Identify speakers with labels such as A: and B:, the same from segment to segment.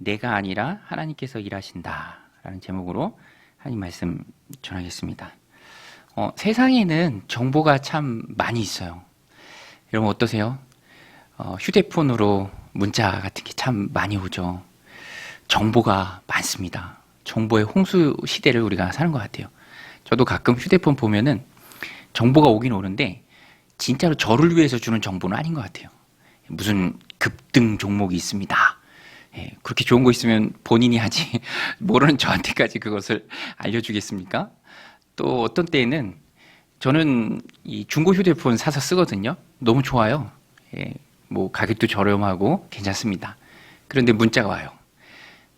A: 내가 아니라 하나님께서 일하신다 라는 제목으로 하나님 말씀 전하겠습니다. 세상에는 정보가 참 많이 있어요. 여러분 어떠세요? 휴대폰으로 문자 같은 게 참 많이 오죠. 정보가 많습니다. 정보의 홍수 시대를 우리가 사는 것 같아요. 저도 가끔 휴대폰 보면은 정보가 오긴 오는데 진짜로 저를 위해서 주는 정보는 아닌 것 같아요. 무슨 급등 종목이 있습니다. 그렇게 좋은 거 있으면 본인이 하지 모르는 저한테까지 그것을 알려주겠습니까? 또 어떤 때에는 저는 이 중고 휴대폰 사서 쓰거든요. 너무 좋아요. 뭐 가격도 저렴하고 괜찮습니다. 그런데 문자가 와요.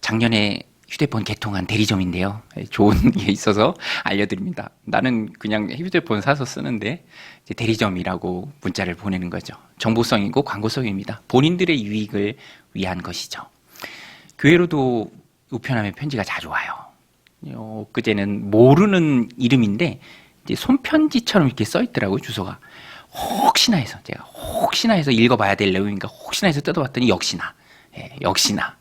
A: 작년에 휴대폰 개통한 대리점인데요. 좋은 게 있어서 알려드립니다. 나는 그냥 휴대폰 사서 쓰는데 이제 대리점이라고 문자를 보내는 거죠. 정보성이고 광고성입니다. 본인들의 유익을 위한 것이죠. 교회로도 우편함에 편지가 자주 와요. 엊그제는 모르는 이름인데 이제 손편지처럼 이렇게 써 있더라고요, 주소가. 혹시나 해서 제가 혹시나 해서 읽어봐야 될 내용인가 혹시나 해서 뜯어봤더니 역시나.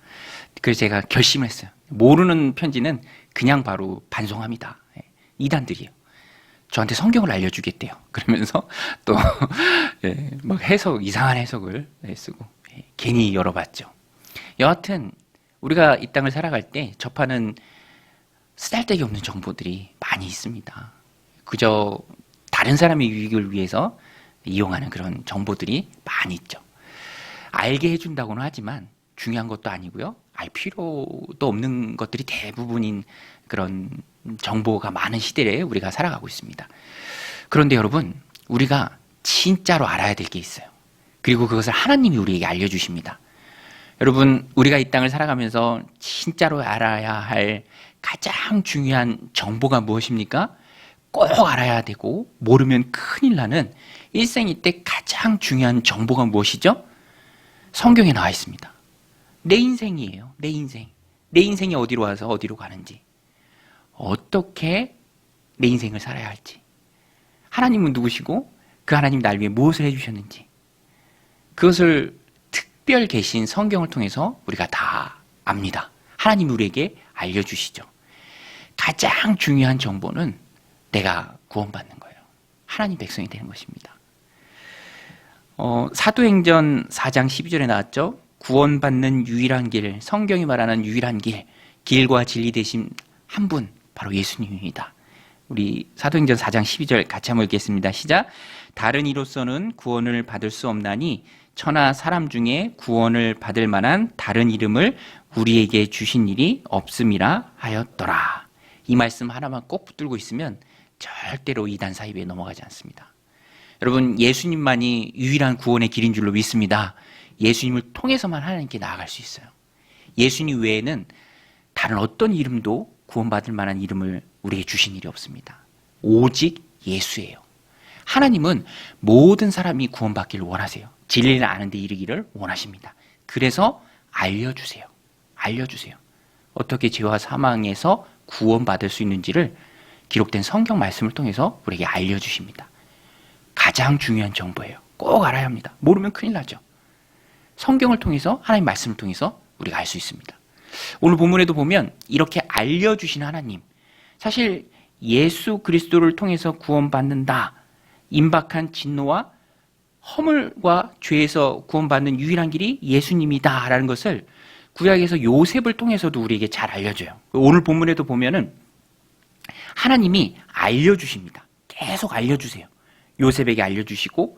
A: 그래서 제가 결심을 했어요. 모르는 편지는 그냥 바로 반송합니다. 이단들이에요. 저한테 성경을 알려주겠대요. 그러면서 또 막 이상한 해석을 쓰고 괜히 열어봤죠. 여하튼 우리가 이 땅을 살아갈 때 접하는 쓰잘데기 없는 정보들이 많이 있습니다. 그저 다른 사람의 유익을 위해서 이용하는 그런 정보들이 많이 있죠. 알게 해준다고는 하지만 중요한 것도 아니고요. 알 필요도 없는 것들이 대부분인 그런 정보가 많은 시대에 우리가 살아가고 있습니다. 그런데 여러분, 우리가 진짜로 알아야 될 게 있어요. 그리고 그것을 하나님이 우리에게 알려주십니다. 여러분, 우리가 이 땅을 살아가면서 진짜로 알아야 할 가장 중요한 정보가 무엇입니까? 꼭 알아야 되고 모르면 큰일 나는 일생일 때 가장 중요한 정보가 무엇이죠? 성경에 나와 있습니다. 내 인생이에요. 내 인생. 내 인생이 어디로 와서 어디로 가는지. 어떻게 내 인생을 살아야 할지. 하나님은 누구시고 그 하나님 날 위해 무엇을 해주셨는지. 그것을 특별 계신 성경을 통해서 우리가 다 압니다. 하나님이 우리에게 알려주시죠. 가장 중요한 정보는 내가 구원받는 거예요. 하나님 백성이 되는 것입니다. 사도행전 4장 12절에 나왔죠. 구원받는 유일한 길, 성경이 말하는 유일한 길, 길과 진리 되신 한 분, 바로 예수님입니다. 우리 사도행전 4장 12절 같이 한번 읽겠습니다. 시작. 다른 이로서는 구원을 받을 수 없나니 천하 사람 중에 구원을 받을 만한 다른 이름을 우리에게 주신 일이 없음이라 하였더라. 이 말씀 하나만 꼭 붙들고 있으면 절대로 이단 사이비에 넘어가지 않습니다. 여러분, 예수님만이 유일한 구원의 길인 줄로 믿습니다. 예수님을 통해서만 하나님께 나아갈 수 있어요. 예수님 외에는 다른 어떤 이름도 구원받을 만한 이름을 우리에게 주신 일이 없습니다. 오직 예수예요. 하나님은 모든 사람이 구원받기를 원하세요. 진리를 아는 데 이르기를 원하십니다. 그래서 알려주세요. 알려주세요. 어떻게 죄와 사망에서 구원받을 수 있는지를 기록된 성경 말씀을 통해서 우리에게 알려주십니다. 가장 중요한 정보예요. 꼭 알아야 합니다. 모르면 큰일 나죠. 성경을 통해서 하나님 말씀을 통해서 우리가 알 수 있습니다. 오늘 본문에도 보면 이렇게 알려주신 하나님, 사실 예수 그리스도를 통해서 구원받는다, 임박한 진노와 허물과 죄에서 구원받는 유일한 길이 예수님이다 라는 것을 구약에서 요셉을 통해서도 우리에게 잘 알려줘요. 오늘 본문에도 보면은 하나님이 알려주십니다. 계속 알려주세요. 요셉에게 알려주시고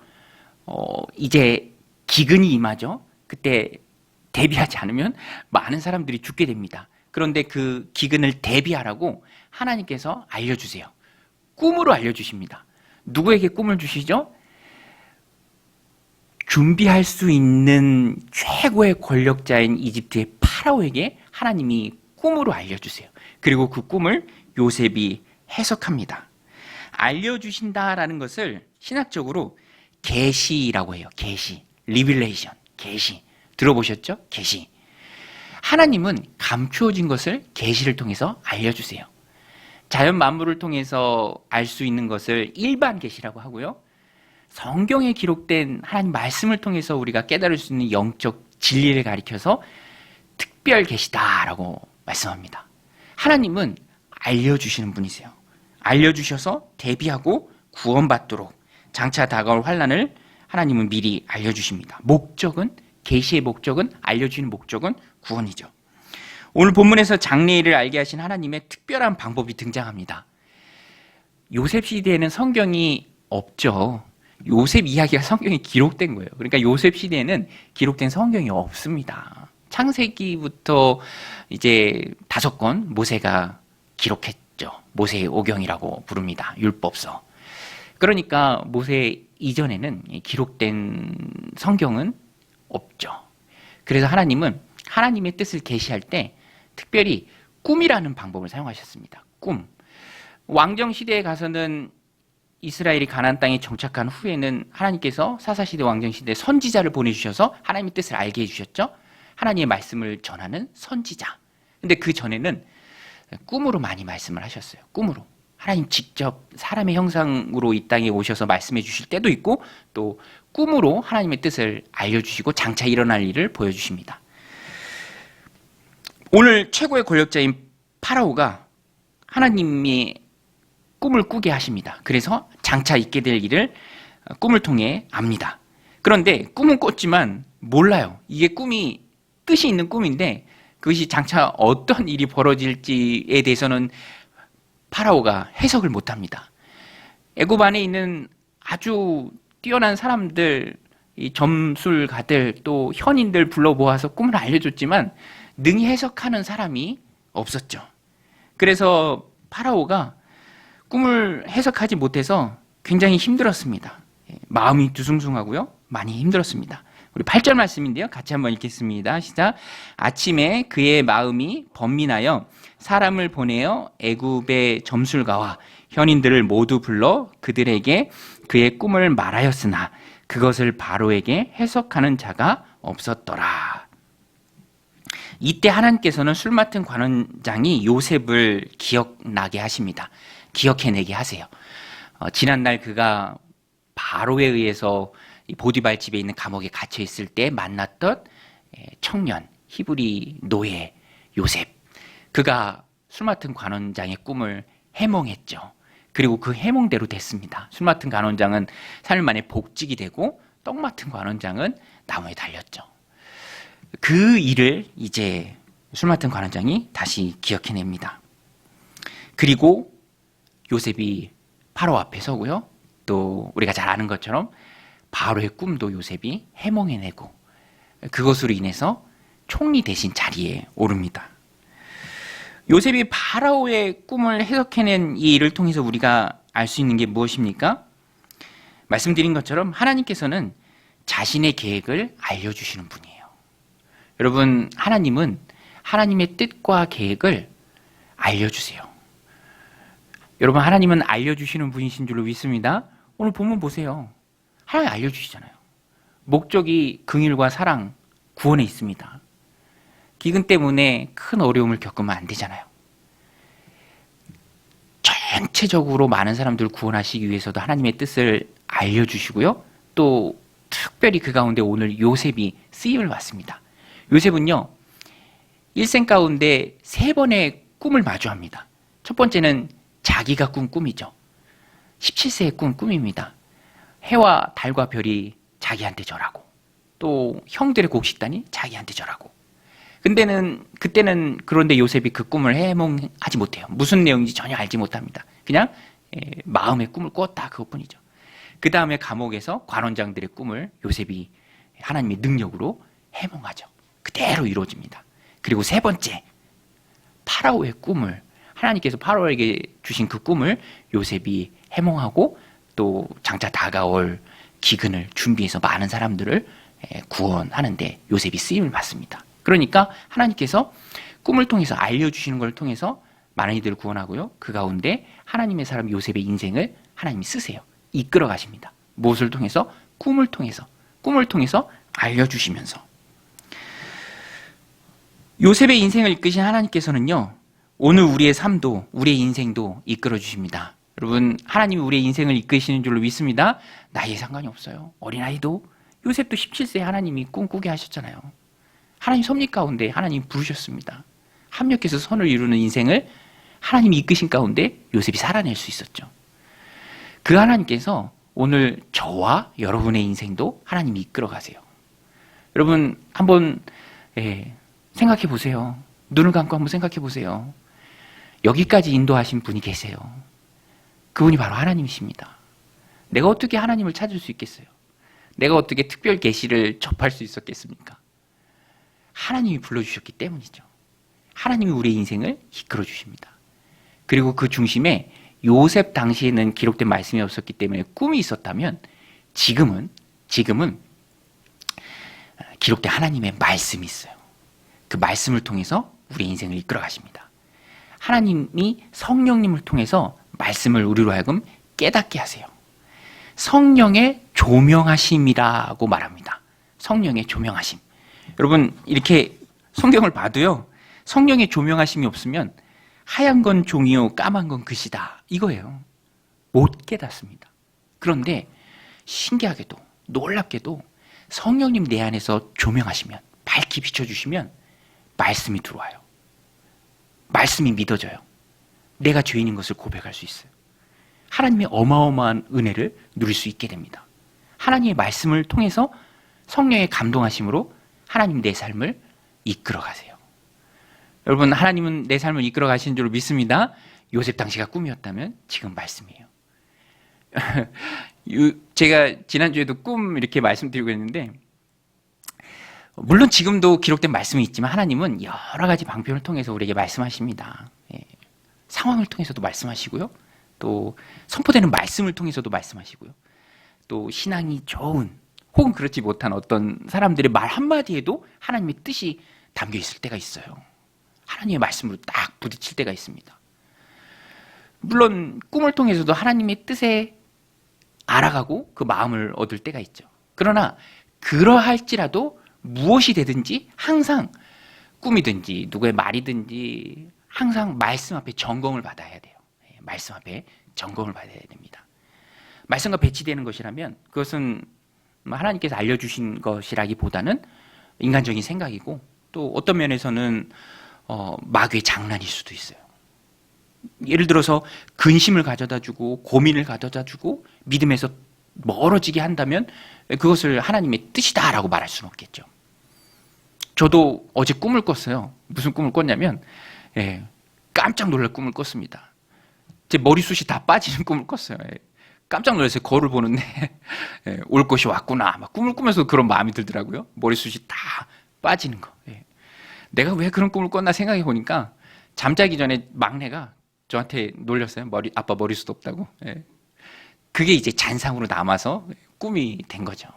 A: 이제 기근이 임하죠. 그때 대비하지 않으면 많은 사람들이 죽게 됩니다. 그런데 그 기근을 대비하라고 하나님께서 알려주세요. 꿈으로 알려주십니다. 누구에게 꿈을 주시죠? 준비할 수 있는 최고의 권력자인 이집트의 파라오에게 하나님이 꿈으로 알려주세요. 그리고 그 꿈을 요셉이 해석합니다. 알려주신다라는 것을 신학적으로 계시라고 해요. 계시, 리빌레이션, 계시. 들어보셨죠? 계시. 하나님은 감추어진 것을 계시를 통해서 알려주세요. 자연 만물을 통해서 알 수 있는 것을 일반 계시라고 하고요. 성경에 기록된 하나님 말씀을 통해서 우리가 깨달을 수 있는 영적 진리를 가리켜서 특별 계시다라고 말씀합니다. 하나님은 알려주시는 분이세요. 알려주셔서 대비하고 구원받도록 장차 다가올 환난을 하나님은 미리 알려주십니다. 목적은, 계시의 목적은, 알려주시는 목적은 구원이죠. 오늘 본문에서 장래일을 알게 하신 하나님의 특별한 방법이 등장합니다. 요셉 시대에는 성경이 없죠. 요셉 이야기가 성경에 기록된 거예요. 그러니까 요셉 시대에는 기록된 성경이 없습니다. 창세기부터 이제 5권 모세가 기록했죠. 모세의 오경이라고 부릅니다. 율법서. 그러니까 모세 이전에는 기록된 성경은 없죠. 그래서 하나님은 하나님의 뜻을 계시할 때 특별히 꿈이라는 방법을 사용하셨습니다. 꿈. 왕정 시대에 가서는 이스라엘이 가나안 땅에 정착한 후에는 하나님께서 사사시대 왕정시대 선지자를 보내주셔서 하나님의 뜻을 알게 해주셨죠. 하나님의 말씀을 전하는 선지자. 근데 그 전에는 꿈으로 많이 말씀을 하셨어요. 꿈으로. 하나님 직접 사람의 형상으로 이 땅에 오셔서 말씀해 주실 때도 있고 또 꿈으로 하나님의 뜻을 알려주시고 장차 일어날 일을 보여주십니다. 오늘 최고의 권력자인 파라오가 하나님이 꿈을 꾸게 하십니다. 그래서 장차 있게 될 일을 꿈을 통해 압니다. 그런데 꿈은 꿨지만 몰라요. 이게 꿈이 뜻이 있는 꿈인데 그것이 장차 어떤 일이 벌어질지에 대해서는 파라오가 해석을 못합니다. 애굽 안에 있는 아주 뛰어난 사람들, 이 점술가들 또 현인들 불러 모아서 꿈을 알려줬지만 능히 해석하는 사람이 없었죠. 그래서 파라오가 꿈을 해석하지 못해서 굉장히 힘들었습니다. 마음이 두숭숭하고요. 많이 힘들었습니다. 우리 8절 말씀인데요. 같이 한번 읽겠습니다. 시작. 아침에 그의 마음이 번민하여 사람을 보내어 애굽의 점술가와 현인들을 모두 불러 그들에게 그의 꿈을 말하였으나 그것을 바로에게 해석하는 자가 없었더라. 이때 하나님께서는 술 맡은 관원장이 요셉을 기억나게 하십니다. 기억해내게 하세요. 지난날 그가 바로에 의해서 보디발 집에 있는 감옥에 갇혀 있을 때 만났던 청년 히브리 노예 요셉. 그가 술 맡은 관원장의 꿈을 해몽했죠. 그리고 그 해몽대로 됐습니다. 술 맡은 관원장은 3일 만에 복직이 되고 떡 맡은 관원장은 나무에 달렸죠. 그 일을 이제 술 맡은 관원장이 다시 기억해냅니다. 그리고 요셉이 파라오 앞에 서고요. 또 우리가 잘 아는 것처럼 바로의 꿈도 요셉이 해몽해내고 그것으로 인해서 총리 대신 자리에 오릅니다. 요셉이 파라오의 꿈을 해석해낸 이 일을 통해서 우리가 알 수 있는 게 무엇입니까? 말씀드린 것처럼 하나님께서는 자신의 계획을 알려주시는 분이에요. 여러분, 하나님은 하나님의 뜻과 계획을 알려주세요. 여러분, 하나님은 알려주시는 분이신 줄로 믿습니다. 오늘 본문 보세요. 하나님 알려주시잖아요. 목적이 긍휼과 사랑, 구원에 있습니다. 기근 때문에 큰 어려움을 겪으면 안 되잖아요. 전체적으로 많은 사람들을 구원하시기 위해서도 하나님의 뜻을 알려주시고요. 또 특별히 그 가운데 오늘 요셉이 쓰임을 받습니다. 요셉은요, 일생 가운데 3번의 꿈을 마주합니다. 첫 번째는 자기가 꾼 꿈이죠. 17세에 꾼 꿈입니다. 해와 달과 별이 자기한테 절하고 또 형들의 곡식단이 자기한테 절하고. 그때는 그런데 요셉이 그 꿈을 해몽하지 못해요. 무슨 내용인지 전혀 알지 못합니다. 그냥 마음의 꿈을 꿨다, 그것뿐이죠. 그 다음에 감옥에서 관원장들의 꿈을 요셉이 하나님의 능력으로 해몽하죠. 그대로 이루어집니다. 그리고 3번째, 파라오의 꿈을, 하나님께서 파라오에게 주신 그 꿈을 요셉이 해몽하고 또 장차 다가올 기근을 준비해서 많은 사람들을 구원하는데 요셉이 쓰임을 받습니다. 그러니까 하나님께서 꿈을 통해서 알려주시는 걸 통해서 많은 이들을 구원하고요. 그 가운데 하나님의 사람 요셉의 인생을 하나님이 쓰세요. 이끌어 가십니다. 무엇을 통해서? 꿈을 통해서 알려주시면서. 요셉의 인생을 이끄신 하나님께서는요, 오늘 우리의 삶도, 우리의 인생도 이끌어 주십니다. 여러분, 하나님이 우리의 인생을 이끄시는 줄로 믿습니다. 나이에 상관이 없어요. 어린아이도, 요셉도 17세에 하나님이 꿈꾸게 하셨잖아요. 하나님 섭리 가운데 하나님 부르셨습니다. 합력해서 선을 이루는 인생을 하나님이 이끄신 가운데 요셉이 살아낼 수 있었죠. 그 하나님께서 오늘 저와 여러분의 인생도 하나님이 이끌어 가세요. 여러분 한번 생각해 보세요. 눈을 감고 한번 생각해 보세요. 여기까지 인도하신 분이 계세요. 그분이 바로 하나님이십니다. 내가 어떻게 하나님을 찾을 수 있겠어요? 내가 어떻게 특별 계시를 접할 수 있었겠습니까? 하나님이 불러주셨기 때문이죠. 하나님이 우리의 인생을 이끌어 주십니다. 그리고 그 중심에 요셉 당시에는 기록된 말씀이 없었기 때문에 꿈이 있었다면 지금은 기록된 하나님의 말씀이 있어요. 그 말씀을 통해서 우리의 인생을 이끌어 가십니다. 하나님이 성령님을 통해서 말씀을 우리로 하여금 깨닫게 하세요. 성령의 조명하심이라고 말합니다. 성령의 조명하심. 여러분 이렇게 성경을 봐도요, 성령의 조명하심이 없으면 하얀 건 종이요 까만 건 글씨다 이거예요. 못 깨닫습니다. 그런데 신기하게도 놀랍게도 성령님 내 안에서 조명하시면, 밝게 비춰주시면 말씀이 들어와요. 말씀이 믿어져요. 내가 죄인인 것을 고백할 수 있어요. 하나님의 어마어마한 은혜를 누릴 수 있게 됩니다. 하나님의 말씀을 통해서 성령의 감동하심으로 하나님 내 삶을 이끌어 가세요. 여러분 하나님은 내 삶을 이끌어 가시는 줄 믿습니다. 요셉 당시가 꿈이었다면 지금 말씀이에요. 제가 지난주에도 꿈 이렇게 말씀드리고 있는데, 물론 지금도 기록된 말씀이 있지만 하나님은 여러 가지 방편을 통해서 우리에게 말씀하십니다. 상황을 통해서도 말씀하시고요, 또 선포되는 말씀을 통해서도 말씀하시고요, 또 신앙이 좋은 혹은 그렇지 못한 어떤 사람들의 말 한마디에도 하나님의 뜻이 담겨 있을 때가 있어요. 하나님의 말씀으로 딱 부딪힐 때가 있습니다. 물론 꿈을 통해서도 하나님의 뜻에 알아가고 그 마음을 얻을 때가 있죠. 그러나 그러할지라도 무엇이 되든지 항상 꿈이든지 누구의 말이든지 항상 말씀 앞에 점검을 받아야 돼요. 말씀 앞에 점검을 받아야 됩니다. 말씀과 배치되는 것이라면 그것은 하나님께서 알려주신 것이라기보다는 인간적인 생각이고, 또 어떤 면에서는 마귀의 장난일 수도 있어요. 예를 들어서 근심을 가져다 주고 고민을 가져다 주고 믿음에서 멀어지게 한다면 그것을 하나님의 뜻이다라고 말할 수는 없겠죠. 저도 어제 꿈을 꿨어요. 무슨 꿈을 꿨냐면 깜짝 놀랄 꿈을 꿨습니다. 제 머리숱이 다 빠지는 꿈을 꿨어요. 깜짝 놀랐어요. 거울을 보는데 올 것이 왔구나. 막 꿈을 꾸면서 그런 마음이 들더라고요. 머리숱이 다 빠지는 거. 내가 왜 그런 꿈을 꿨나 생각해 보니까 잠자기 전에 막내가 저한테 놀렸어요. 아빠 머리숱 없다고. 그게 이제 잔상으로 남아서 꿈이 된 거죠.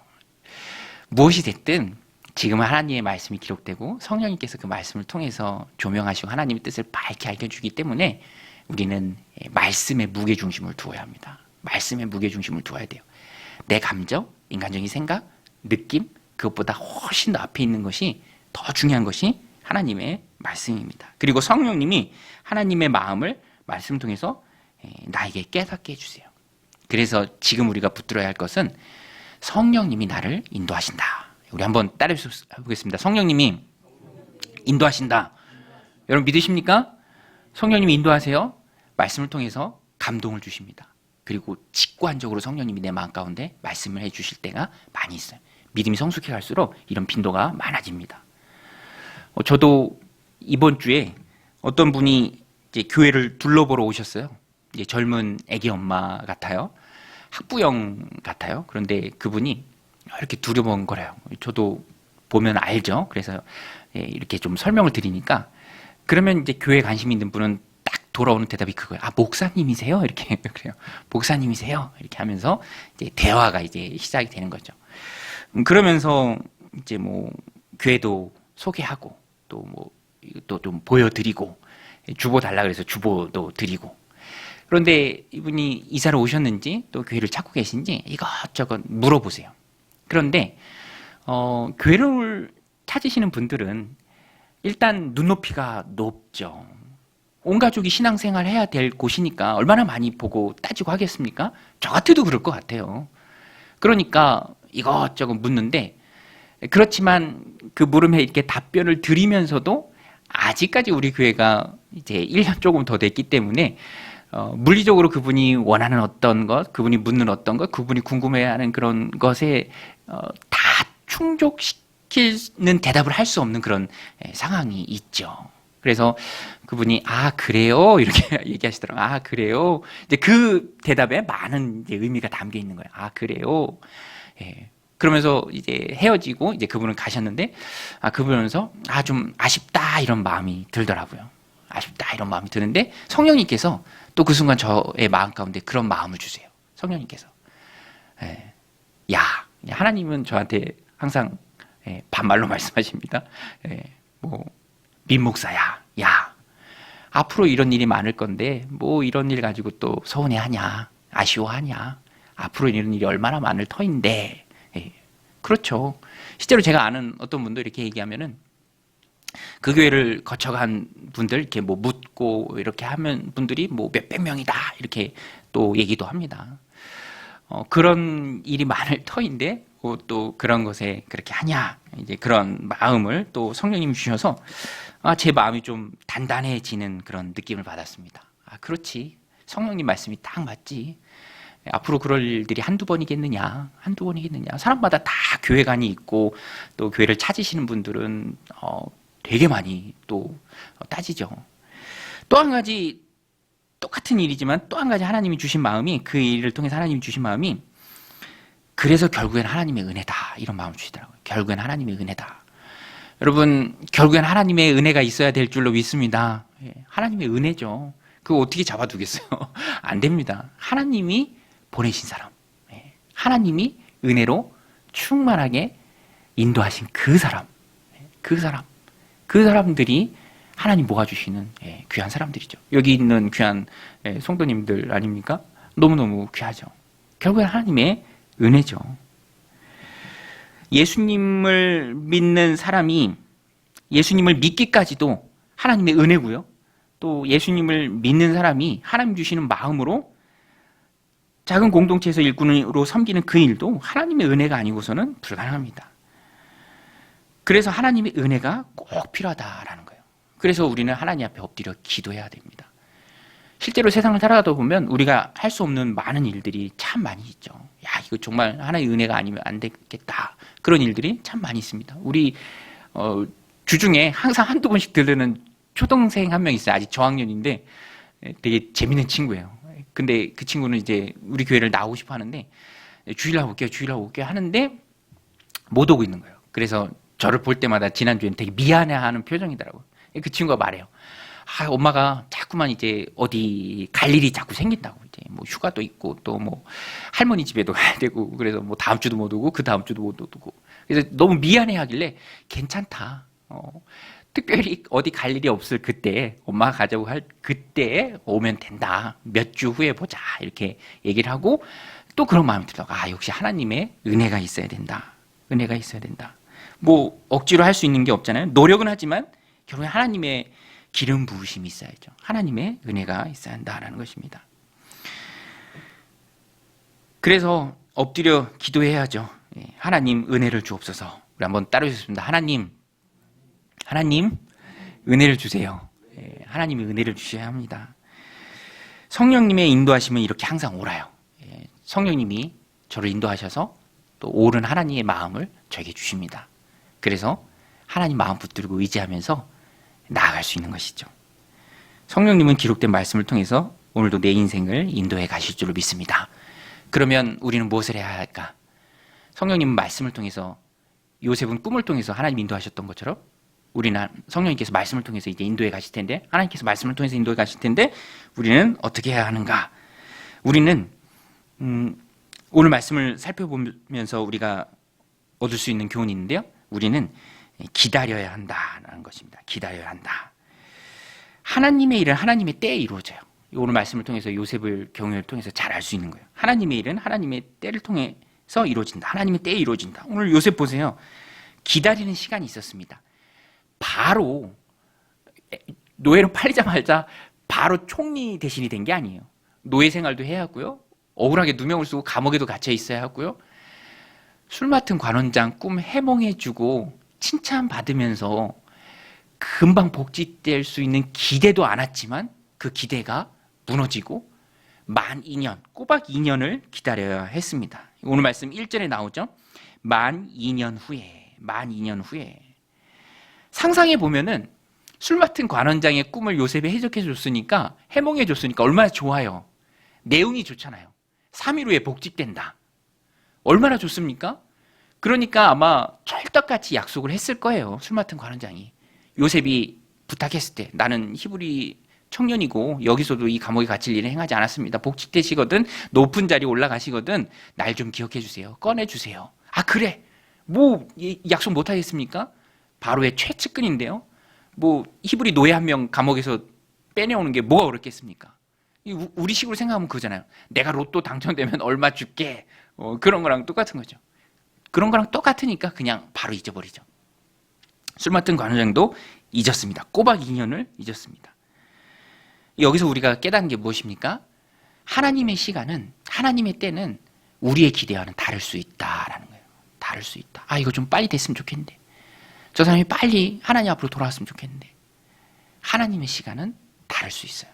A: 무엇이 됐든 지금은 하나님의 말씀이 기록되고 성령님께서 그 말씀을 통해서 조명하시고 하나님의 뜻을 밝게 알려주기 때문에 우리는 말씀의 무게중심을 두어야 합니다. 말씀의 무게중심을 두어야 돼요. 내 감정, 인간적인 생각, 느낌, 그것보다 훨씬 더 앞에 있는 것이, 더 중요한 것이 하나님의 말씀입니다. 그리고 성령님이 하나님의 마음을 말씀 통해서 나에게 깨닫게 해주세요. 그래서 지금 우리가 붙들어야 할 것은 성령님이 나를 인도하신다. 우리 한번 따라해 보겠습니다. 성령님이 인도하신다. 여러분 믿으십니까? 성령님이 인도하세요. 말씀을 통해서 감동을 주십니다. 그리고 직관적으로 성령님이 내 마음 가운데 말씀을 해주실 때가 많이 있어요. 믿음이 성숙해 갈수록 이런 빈도가 많아집니다. 저도 이번 주에 어떤 분이 이제 교회를 둘러보러 오셨어요. 이제 젊은 아기 엄마 같아요. 학부형 같아요. 그런데 그분이 이렇게 두려워거려요. 저도 보면 알죠. 그래서 이렇게 좀 설명을 드리니까, 그러면 이제 교회에 관심 있는 분은 딱 돌아오는 대답이 그거예요. 아, 목사님이세요? 이렇게 그래요. 목사님이세요? 이렇게 하면서 이제 대화가 이제 시작이 되는 거죠. 그러면서 이제 뭐 교회도 소개하고 또 뭐 또 좀 보여드리고 주보 달라 그래서 주보도 드리고, 그런데 이분이 이사를 오셨는지 또 교회를 찾고 계신지 이것저것 물어보세요. 그런데 교회를 찾으시는 분들은 일단 눈높이가 높죠. 온 가족이 신앙생활 해야 될 곳이니까 얼마나 많이 보고 따지고 하겠습니까? 저 같아도 그럴 것 같아요. 그러니까 이것저것 묻는데 그렇지만 그 물음에 이렇게 답변을 드리면서도 아직까지 우리 교회가 이제 1년 조금 더 됐기 때문에 물리적으로 그분이 원하는 어떤 것, 그분이 묻는 어떤 것, 그분이 궁금해하는 그런 것에 다 충족시키는 대답을 할 수 없는 그런 상황이 있죠. 그래서 그분이 아 그래요 이렇게 얘기하시더라고요. 아 그래요. 이제 그 대답에 많은 이제 의미가 담겨 있는 거예요. 아 그래요. 예. 그러면서 이제 헤어지고 이제 그분은 가셨는데 그분면서 좀 아쉽다 이런 마음이 들더라고요. 아쉽다 이런 마음이 드는데 성령님께서 또 그 순간 저의 마음 가운데 그런 마음을 주세요. 성령님께서 야 하나님은 저한테 항상 반말로 말씀하십니다. 뭐 민목사야 야 앞으로 이런 일이 많을 건데 뭐 이런 일 가지고 또 서운해하냐 아쉬워하냐 앞으로 이런 일이 얼마나 많을 터인데 그렇죠. 실제로 제가 아는 어떤 분도 이렇게 얘기하면은 그 교회를 거쳐간 분들 이렇게 뭐 묻고 이렇게 하면 분들이 뭐 몇백 명이다 이렇게 또 얘기도 합니다. 그런 일이 많을 터인데 또 그런 것에 그렇게 하냐 이제 그런 마음을 또 성령님이 주셔서 제 마음이 좀 단단해지는 그런 느낌을 받았습니다. 그렇지 성령님 말씀이 딱 맞지. 앞으로 그럴 일들이 한두 번이겠느냐 사람마다 다 교회관이 있고 또 교회를 찾으시는 분들은 되게 많이 또 따지죠. 또 한 가지 똑같은 일이지만 또 한 가지 하나님이 주신 마음이 그 일을 통해서 하나님이 주신 마음이 그래서 결국엔 하나님의 은혜다 이런 마음을 주시더라고요. 결국엔 하나님의 은혜다. 여러분 결국엔 하나님의 은혜가 있어야 될 줄로 믿습니다. 하나님의 은혜죠. 그거 어떻게 잡아두겠어요? 안 됩니다. 하나님이 보내신 사람, 하나님이 은혜로 충만하게 인도하신 그 사람들이 하나님 모아주시는 귀한 사람들이죠. 여기 있는 귀한 성도님들 아닙니까? 너무너무 귀하죠. 결국엔 하나님의 은혜죠. 예수님을 믿는 사람이 예수님을 믿기까지도 하나님의 은혜고요. 또 예수님을 믿는 사람이 하나님 주시는 마음으로 작은 공동체에서 일꾼으로 섬기는 그 일도 하나님의 은혜가 아니고서는 불가능합니다. 그래서 하나님의 은혜가 꼭 필요하다라는 거예요. 그래서 우리는 하나님 앞에 엎드려 기도해야 됩니다. 실제로 세상을 살아가다 보면 우리가 할 수 없는 많은 일들이 참 많이 있죠. 이거 정말 하나님의 은혜가 아니면 안 되겠다. 그런 일들이 참 많이 있습니다. 우리 주중에 항상 한두 번씩 들르는 초등생 한 명 있어요. 아직 저학년인데 되게 재밌는 친구예요. 근데 그 친구는 이제 우리 교회를 나오고 싶어 하는데 주일날 올게요 하는데 못 오고 있는 거예요. 그래서 저를 볼 때마다 지난주에는 되게 미안해하는 표정이더라고요. 그 친구가 말해요. 엄마가 자꾸만 이제 어디 갈 일이 자꾸 생긴다고. 이제 뭐 휴가도 있고 또 뭐 할머니 집에도 가야 되고 그래서 뭐 다음 주도 못 오고 그 다음 주도 못 오고 그래서 너무 미안해하길래 괜찮다. 특별히 어디 갈 일이 없을 그때 엄마가 가자고 할 그때 오면 된다. 몇 주 후에 보자. 이렇게 얘기를 하고 또 그런 마음이 들더라고요. 역시 하나님의 은혜가 있어야 된다. 은혜가 있어야 된다. 뭐 억지로 할 수 있는 게 없잖아요. 노력은 하지만 결국에 하나님의 기름 부으심이 있어야죠. 하나님의 은혜가 있어야 한다라는 것입니다. 그래서 엎드려 기도해야죠. 하나님 은혜를 주옵소서. 우리 한번 따라주셨습니다. 하나님 은혜를 주세요. 하나님이 은혜를 주셔야 합니다. 성령님의 인도하심은 이렇게 항상 옳아요. 성령님이 저를 인도하셔서 또 옳은 하나님의 마음을 저에게 주십니다. 그래서 하나님 마음 붙들고 의지하면서 나아갈 수 있는 것이죠. 성령님은 기록된 말씀을 통해서 오늘도 내 인생을 인도해 가실 줄로 믿습니다. 그러면 우리는 무엇을 해야 할까? 성령님은 말씀을 통해서 요셉은 꿈을 통해서 하나님 인도하셨던 것처럼 우리는 성령님께서 말씀을 통해서 이제 인도해 가실 텐데 하나님께서 말씀을 통해서 인도해 가실 텐데 우리는 어떻게 해야 하는가? 우리는 오늘 말씀을 살펴보면서 우리가 얻을 수 있는 교훈이 있는데요. 우리는 기다려야 한다는 것입니다. 기다려야 한다. 하나님의 일은 하나님의 때에 이루어져요. 오늘 말씀을 통해서 요셉을 경우를 통해서 잘 알 수 있는 거예요. 하나님의 일은 하나님의 때를 통해서 이루어진다. 하나님의 때에 이루어진다. 오늘 요셉 보세요. 기다리는 시간이 있었습니다. 바로 노예로 팔리자마자 바로 총리 대신이 된 게 아니에요. 노예 생활도 해야 하고요. 억울하게 누명을 쓰고 감옥에도 갇혀 있어야 하고요. 술 맡은 관원장 꿈 해몽해주고 칭찬받으면서 금방 복직될 수 있는 기대도 않았지만 그 기대가 무너지고 만 2년, 꼬박 2년을 기다려야 했습니다. 오늘 말씀 1절에 나오죠. 만 2년 후에, 만 2년 후에. 상상해 보면은 술 맡은 관원장의 꿈을 요셉이 해석해 줬으니까, 해몽해 줬으니까 얼마나 좋아요. 내용이 좋잖아요. 3일 후에 복직된다. 얼마나 좋습니까? 그러니까 아마 찰떡같이 약속을 했을 거예요. 술 맡은 관원장이. 요셉이 부탁했을 때 나는 히브리 청년이고 여기서도 이 감옥에 갇힐 일은 행하지 않았습니다. 복직되시거든 높은 자리에 올라가시거든 날 좀 기억해 주세요. 꺼내 주세요. 아 그래. 뭐 약속 못 하겠습니까? 바로의 최측근인데요. 뭐 히브리 노예 한 명 감옥에서 빼내오는 게 뭐가 어렵겠습니까? 우리 식으로 생각하면 그거잖아요. 내가 로또 당첨되면 얼마 줄게. 그런 거랑 똑같은 거죠. 그런 거랑 똑같으니까 그냥 바로 잊어버리죠. 술 맡은 관원장도 잊었습니다. 꼬박 2년을 잊었습니다. 여기서 우리가 깨닫는 게 무엇입니까? 하나님의 시간은, 하나님의 때는 우리의 기대와는 다를 수 있다라는 거예요. 다를 수 있다. 아, 이거 좀 빨리 됐으면 좋겠는데. 저 사람이 빨리 하나님 앞으로 돌아왔으면 좋겠는데. 하나님의 시간은 다를 수 있어요.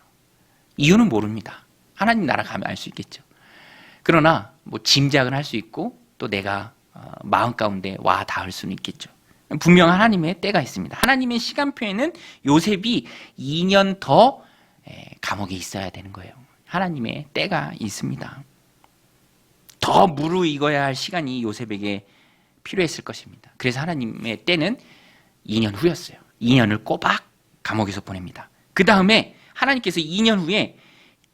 A: 이유는 모릅니다. 하나님 나라 가면 알 수 있겠죠. 그러나 뭐 짐작은 할 수 있고 또 내가 마음 가운데 와 닿을 수는 있겠죠. 분명 하나님의 때가 있습니다. 하나님의 시간표에는 요셉이 2년 더 감옥에 있어야 되는 거예요. 하나님의 때가 있습니다. 더 무르익어야 할 시간이 요셉에게 필요했을 것입니다. 그래서 하나님의 때는 2년 후였어요. 2년을 꼬박 감옥에서 보냅니다. 그 다음에 하나님께서 2년 후에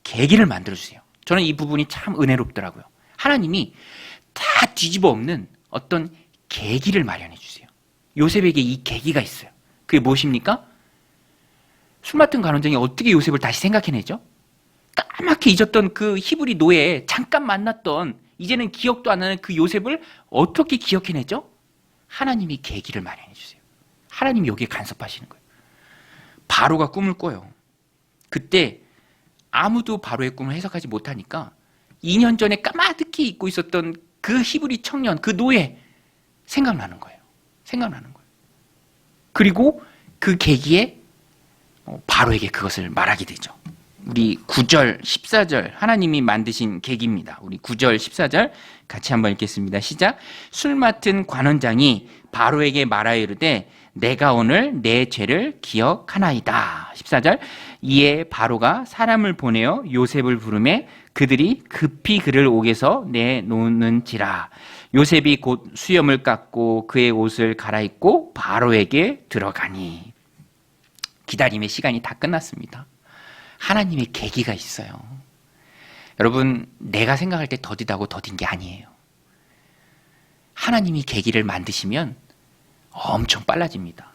A: 계기를 만들어주세요. 저는 이 부분이 참 은혜롭더라고요. 하나님이 다 뒤집어 엎는 어떤 계기를 마련해 주세요. 요셉에게 이 계기가 있어요. 그게 무엇입니까? 술 맡은 관원장이 어떻게 요셉을 다시 생각해내죠? 까맣게 잊었던 그 히브리 노예, 잠깐 만났던 이제는 기억도 안 나는 그 요셉을 어떻게 기억해내죠? 하나님이 계기를 마련해 주세요. 하나님이 여기에 간섭하시는 거예요. 바로가 꿈을 꿔요. 그때 아무도 바로의 꿈을 해석하지 못하니까 2년 전에 까마득히 잊고 있었던 그 히브리 청년, 그 노예 생각나는 거예요. 생각나는 거예요. 그리고 그 계기에 바로에게 그것을 말하게 되죠. 우리 9절, 14절 하나님이 만드신 계기입니다. 우리 9절, 14절 같이 한번 읽겠습니다. 시작. 술 맡은 관원장이 바로에게 말하여 이르되 내가 오늘 내 죄를 기억하나이다. 14절. 이에 바로가 사람을 보내어 요셉을 부르매 그들이 급히 그를 옥에서 내놓는지라. 요셉이 곧 수염을 깎고 그의 옷을 갈아입고 바로에게 들어가니. 기다림의 시간이 다 끝났습니다. 하나님의 계기가 있어요. 여러분, 내가 생각할 때 더디다고 더딘 게 아니에요. 하나님이 계기를 만드시면 엄청 빨라집니다.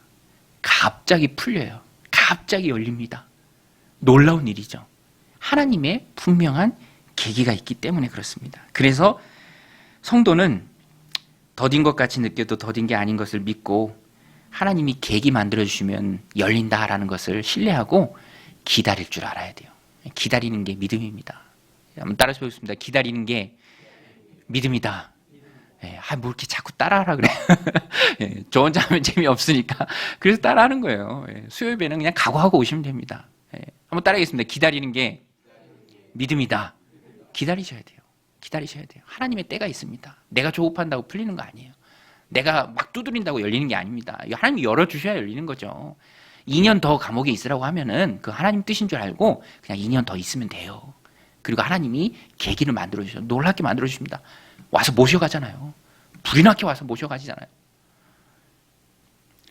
A: 갑자기 풀려요. 갑자기 열립니다. 놀라운 일이죠. 하나님의 분명한 계기가 있기 때문에 그렇습니다. 그래서 성도는 더딘 것 같이 느껴도 더딘 게 아닌 것을 믿고 하나님이 계기 만들어주시면 열린다라는 것을 신뢰하고 기다릴 줄 알아야 돼요. 기다리는 게 믿음입니다. 한번 따라서 보겠습니다. 기다리는 게 믿음이다. 뭐 이렇게 자꾸 따라하라 그래. 저 혼자 하면 재미없으니까. 그래서 따라하는 거예요. 수요 예배는 그냥 각오하고 오시면 됩니다. 한번 따라하겠습니다. 기다리는 게 믿음이다. 기다리셔야 돼요. 기다리셔야 돼요. 하나님의 때가 있습니다. 내가 조급한다고 풀리는 거 아니에요. 내가 막 두드린다고 열리는 게 아닙니다. 하나님이 열어주셔야 열리는 거죠. 2년 더 감옥에 있으라고 하면은 그 하나님 뜻인 줄 알고 그냥 2년 더 있으면 돼요. 그리고 하나님이 계기를 만들어주셔서 놀랍게 만들어주십니다. 와서 모셔가잖아요. 불이 나게 와서 모셔가시잖아요.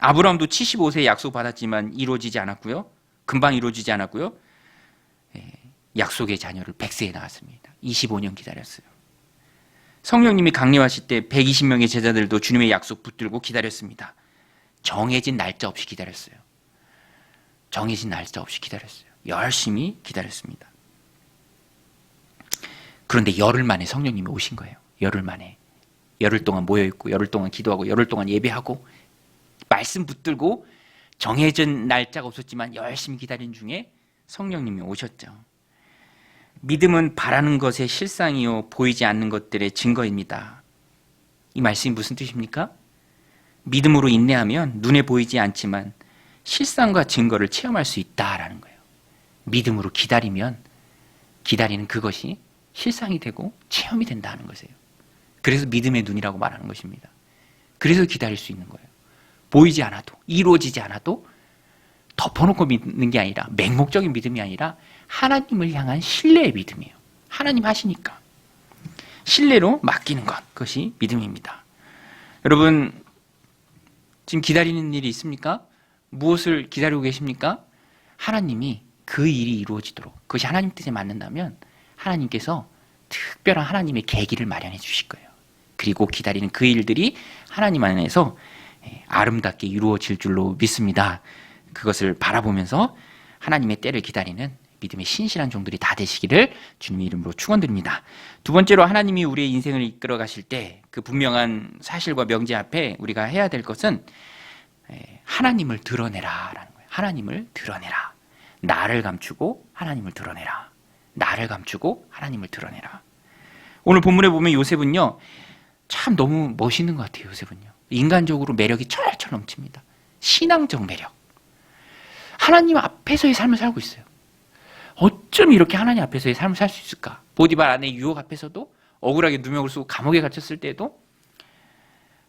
A: 아브라함도 75세에 약속 받았지만 이루어지지 않았고요. 금방 이루어지지 않았고요. 약속의 자녀를 100세에 낳았습니다. 25년 기다렸어요. 성령님이 강림하실 때 120명의 제자들도 주님의 약속 붙들고 기다렸습니다. 정해진 날짜 없이 기다렸어요. 정해진 날짜 없이 기다렸어요. 열심히 기다렸습니다. 그런데 열흘 만에 성령님이 오신 거예요. 열흘 만에. 열흘 동안 모여있고 열흘 동안 기도하고 열흘 동안 예배하고 말씀 붙들고 정해진 날짜가 없었지만 열심히 기다린 중에 성령님이 오셨죠. 믿음은 바라는 것의 실상이요 보이지 않는 것들의 증거입니다. 이 말씀이 무슨 뜻입니까? 믿음으로 인내하면 눈에 보이지 않지만 실상과 증거를 체험할 수 있다라는 거예요. 믿음으로 기다리면 기다리는 그것이 실상이 되고 체험이 된다는 것이에요. 그래서 믿음의 눈이라고 말하는 것입니다. 그래서 기다릴 수 있는 거예요. 보이지 않아도, 이루어지지 않아도 덮어놓고 믿는 게 아니라, 맹목적인 믿음이 아니라 하나님을 향한 신뢰의 믿음이에요. 하나님 하시니까 신뢰로 맡기는 것, 그것이 믿음입니다. 여러분, 지금 기다리는 일이 있습니까? 무엇을 기다리고 계십니까? 하나님이 그 일이 이루어지도록, 그것이 하나님 뜻에 맞는다면 하나님께서 특별한 하나님의 계기를 마련해 주실 거예요. 그리고 기다리는 그 일들이 하나님 안에서 아름답게 이루어질 줄로 믿습니다. 그것을 바라보면서 하나님의 때를 기다리는 믿음의 신실한 종들이 다 되시기를 주님의 이름으로 축원드립니다. 두 번째로, 하나님이 우리의 인생을 이끌어 가실 때 그 분명한 사실과 명제 앞에 우리가 해야 될 것은 하나님을 드러내라라는 거예요. 하나님을 드러내라. 나를 감추고 하나님을 드러내라. 나를 감추고 하나님을 드러내라. 오늘 본문에 보면 요셉은요, 참 너무 멋있는 것 같아요. 요셉은요, 인간적으로 매력이 철철 넘칩니다. 신앙적 매력. 하나님 앞에서의 삶을 살고 있어요. 어쩜 이렇게 하나님 앞에서의 삶을 살 수 있을까? 보디발 아내의 유혹 앞에서도, 억울하게 누명을 쓰고 감옥에 갇혔을 때에도,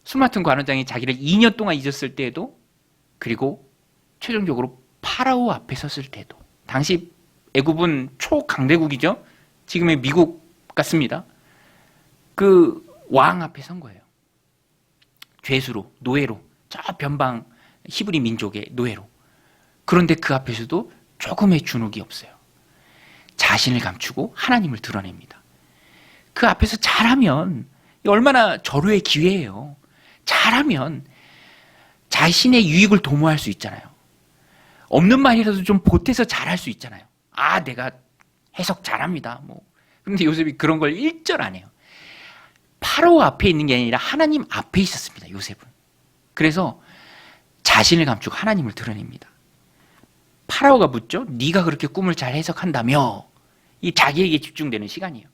A: 술 맡은 관원장이 자기를 2년 동안 잊었을 때에도, 그리고 최종적으로 파라오 앞에 섰을 때도. 당시 애굽은 초강대국이죠. 지금의 미국 같습니다. 그 왕 앞에 선 거예요. 죄수로, 노예로, 저 변방 히브리 민족의 노예로. 그런데 그 앞에서도 조금의 주눅이 없어요. 자신을 감추고 하나님을 드러냅니다. 그 앞에서 잘하면, 얼마나 절호의 기회예요. 잘하면 자신의 유익을 도모할 수 있잖아요. 없는 말이라도 좀 보태서 잘할 수 있잖아요. 아, 내가 해석 잘합니다. 그런데 요셉이 그런 걸 일절 안 해요. 파라오 앞에 있는 게 아니라 하나님 앞에 있었습니다. 요셉은. 그래서 자신을 감추고 하나님을 드러냅니다. 파라오가 묻죠. 네가 그렇게 꿈을 잘 해석한다며. 이 자기에게 집중되는 시간이에요.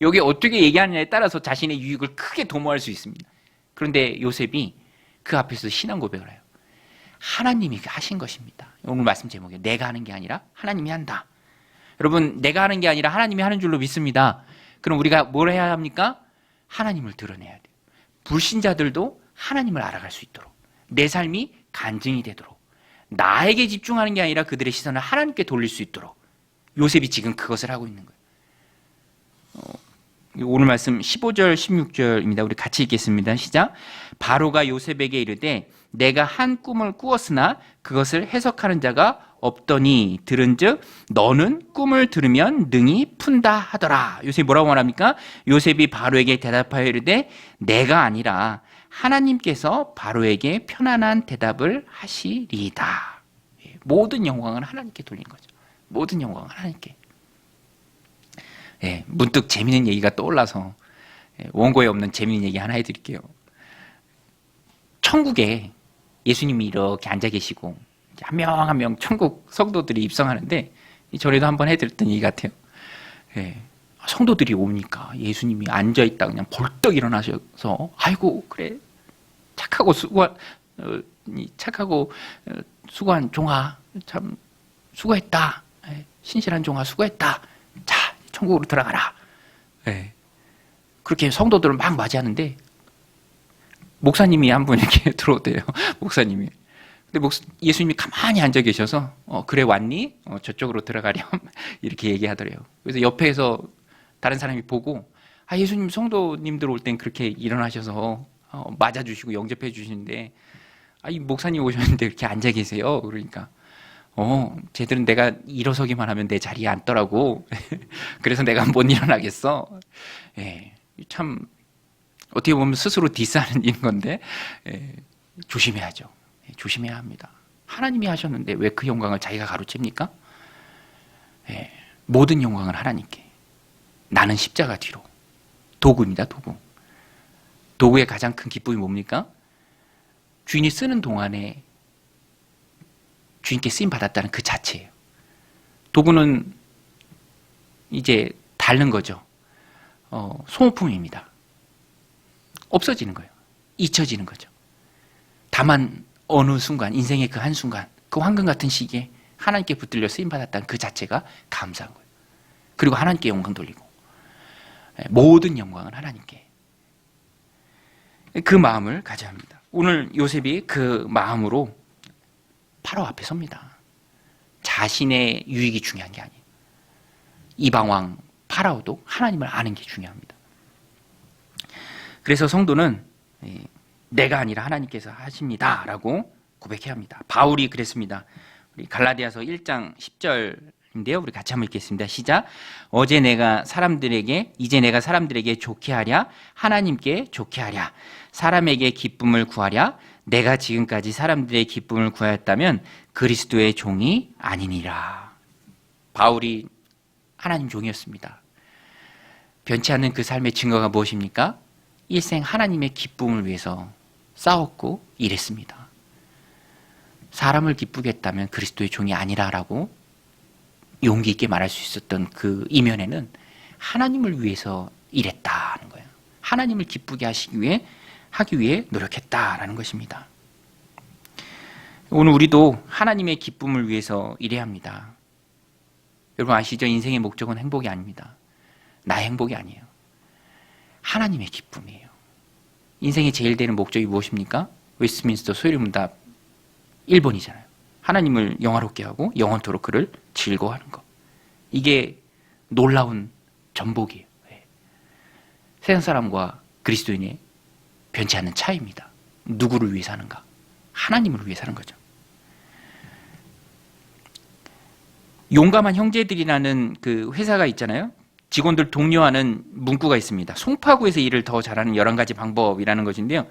A: 여기 어떻게 얘기하느냐에 따라서 자신의 유익을 크게 도모할 수 있습니다. 그런데 요셉이 그 앞에서 신앙 고백을 해요. 하나님이 하신 것입니다. 오늘 말씀 제목에 내가 하는 게 아니라 하나님이 한다. 여러분, 내가 하는 게 아니라 하나님이 하는 줄로 믿습니다. 그럼 우리가 뭘 해야 합니까? 하나님을 드러내야 돼요. 불신자들도 하나님을 알아갈 수 있도록, 내 삶이 간증이 되도록, 나에게 집중하는 게 아니라 그들의 시선을 하나님께 돌릴 수 있도록 요셉이 지금 그것을 하고 있는 거예요. 오늘 말씀 15절 16절입니다. 우리 같이 읽겠습니다. 시작. 바로가 요셉에게 이르되 내가 한 꿈을 꾸었으나 그것을 해석하는 자가 없더니 들은즉 너는 꿈을 들으면 능히 푼다 하더라. 요셉이 뭐라고 말합니까? 요셉이 바로에게 대답하여 이르되 내가 아니라 하나님께서 바로에게 편안한 대답을 하시리이다. 모든 영광은 하나님께 돌린 거죠. 모든 영광은 하나님께. 문득 재미있는 얘기가 떠올라서 원고에 없는 재미있는 얘기 하나 해드릴게요. 천국에 예수님이 이렇게 앉아 계시고 한 명 한 명 천국 성도들이 입성하는데, 전에도 한번 해드렸던 얘기 같아요. 성도들이 오니까 예수님이 앉아있다 그냥 벌떡 일어나셔서 아이고 그래 착하고 수고한 종아 참 수고했다. 신실한 종아 수고했다. 자, 천국으로 들어가라. 그렇게 성도들을 막 맞이하는데 목사님이 한 분 이렇게 들어오대요. 목사님이. 근데 예수님이 가만히 앉아 계셔서 그래 왔니? 저쪽으로 들어가렴. 이렇게 얘기하더래요. 그래서 옆에서 다른 사람이 보고 예수님 성도님들 올 땐 그렇게 일어나셔서 맞아주시고 영접해 주시는데 이 목사님 오셨는데 이렇게 앉아 계세요. 그러니까 쟤들은 내가 일어서기만 하면 내 자리에 앉더라고. 그래서 내가 못 일어나겠어. 참 어떻게 보면 스스로 디스하는 일인 건데 조심해야죠. 조심해야 합니다. 하나님이 하셨는데 왜 그 영광을 자기가 가로챕니까? 모든 영광은 하나님께. 나는 십자가 뒤로. 도구입니다. 도구. 도구의 가장 큰 기쁨이 뭡니까? 주인이 쓰는 동안에 주인께 쓰임 받았다는 그 자체예요. 도구는 이제 닳는 거죠. 소모품입니다. 없어지는 거예요. 잊혀지는 거죠. 다만 어느 순간, 인생의 그 한순간, 그 황금 같은 시기에 하나님께 붙들려 쓰임받았다는 그 자체가 감사한 거예요. 그리고 하나님께 영광 돌리고 모든 영광은 하나님께. 그 마음을 가져야 합니다. 오늘 요셉이 그 마음으로 파라오 앞에 섭니다. 자신의 유익이 중요한 게 아니에요. 이방왕 파라오도 하나님을 아는 게 중요합니다. 그래서 성도는 내가 아니라 하나님께서 하십니다 라고 고백해야 합니다. 바울이 그랬습니다. 우리 갈라디아서 1장 10절인데요. 우리 같이 한번 읽겠습니다. 시작. 이제 내가 사람들에게 좋게 하랴, 하나님께 좋게 하랴, 사람에게 기쁨을 구하랴, 내가 지금까지 사람들의 기쁨을 구하였다면 그리스도의 종이 아니니라. 바울이 하나님 종이었습니다. 변치 않는 그 삶의 증거가 무엇입니까? 일생 하나님의 기쁨을 위해서 싸웠고 일했습니다. 사람을 기쁘게 했다면 그리스도의 종이 아니라라고 용기 있게 말할 수 있었던 그 이면에는 하나님을 위해서 일했다는 거예요. 하나님을 기쁘게 하기 위해 노력했다라는 것입니다. 오늘 우리도 하나님의 기쁨을 위해서 일해야 합니다. 여러분 아시죠? 인생의 목적은 행복이 아닙니다. 나의 행복이 아니에요. 하나님의 기쁨이에요. 인생의 제일 되는 목적이 무엇입니까? 웨스트민스터 소유문답 1번이잖아요. 하나님을 영화롭게 하고 영원토록 그를 즐거워하는 것. 이게 놀라운 전복이에요. 세상 사람과 그리스도인의 변치 않는 차이입니다. 누구를 위해 사는가? 하나님을 위해 사는 거죠. 용감한 형제들이라는 그 회사가 있잖아요. 직원들 독려하는 문구가 있습니다. 송파구에서 일을 더 잘하는 11가지 방법이라는 것인데요.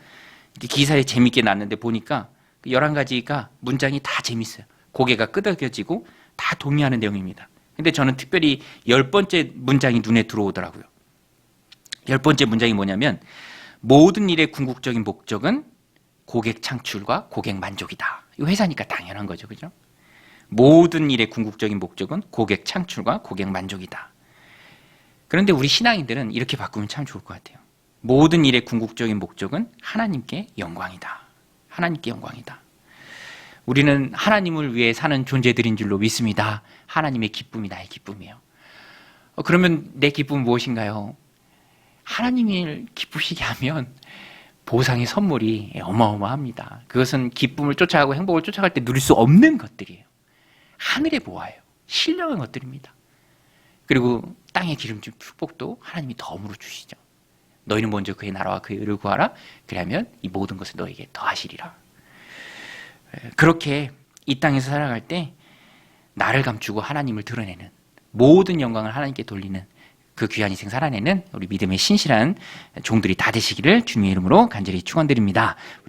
A: 기사에 재밌게 났는데 보니까 11가지가 문장이 다 재밌어요. 고개가 끄덕여지고 다 동의하는 내용입니다. 근데 저는 특별히 10번째 문장이 눈에 들어오더라고요. 10번째 문장이 뭐냐면 모든 일의 궁극적인 목적은 고객 창출과 고객 만족이다. 이 회사니까 당연한 거죠. 그죠? 모든 일의 궁극적인 목적은 고객 창출과 고객 만족이다. 그런데 우리 신앙인들은 이렇게 바꾸면 참 좋을 것 같아요. 모든 일의 궁극적인 목적은 하나님께 영광이다. 하나님께 영광이다. 우리는 하나님을 위해 사는 존재들인 줄로 믿습니다. 하나님의 기쁨이 나의 기쁨이에요. 그러면 내 기쁨은 무엇인가요? 하나님을 기쁘시게 하면 보상의 선물이 어마어마합니다. 그것은 기쁨을 쫓아가고 행복을 쫓아갈 때 누릴 수 없는 것들이에요. 하늘의 보화예요. 신령한 것들입니다. 그리고 땅의 기름진 축복도 하나님이 덤으로 주시죠. 너희는 먼저 그의 나라와 그의 의를 구하라. 그러면 이 모든 것을 너에게 더하시리라. 그렇게 이 땅에서 살아갈 때 나를 감추고 하나님을 드러내는 모든 영광을 하나님께 돌리는 그 귀한 인생 살아내는 우리 믿음의 신실한 종들이 다 되시기를 주님의 이름으로 간절히 축원드립니다.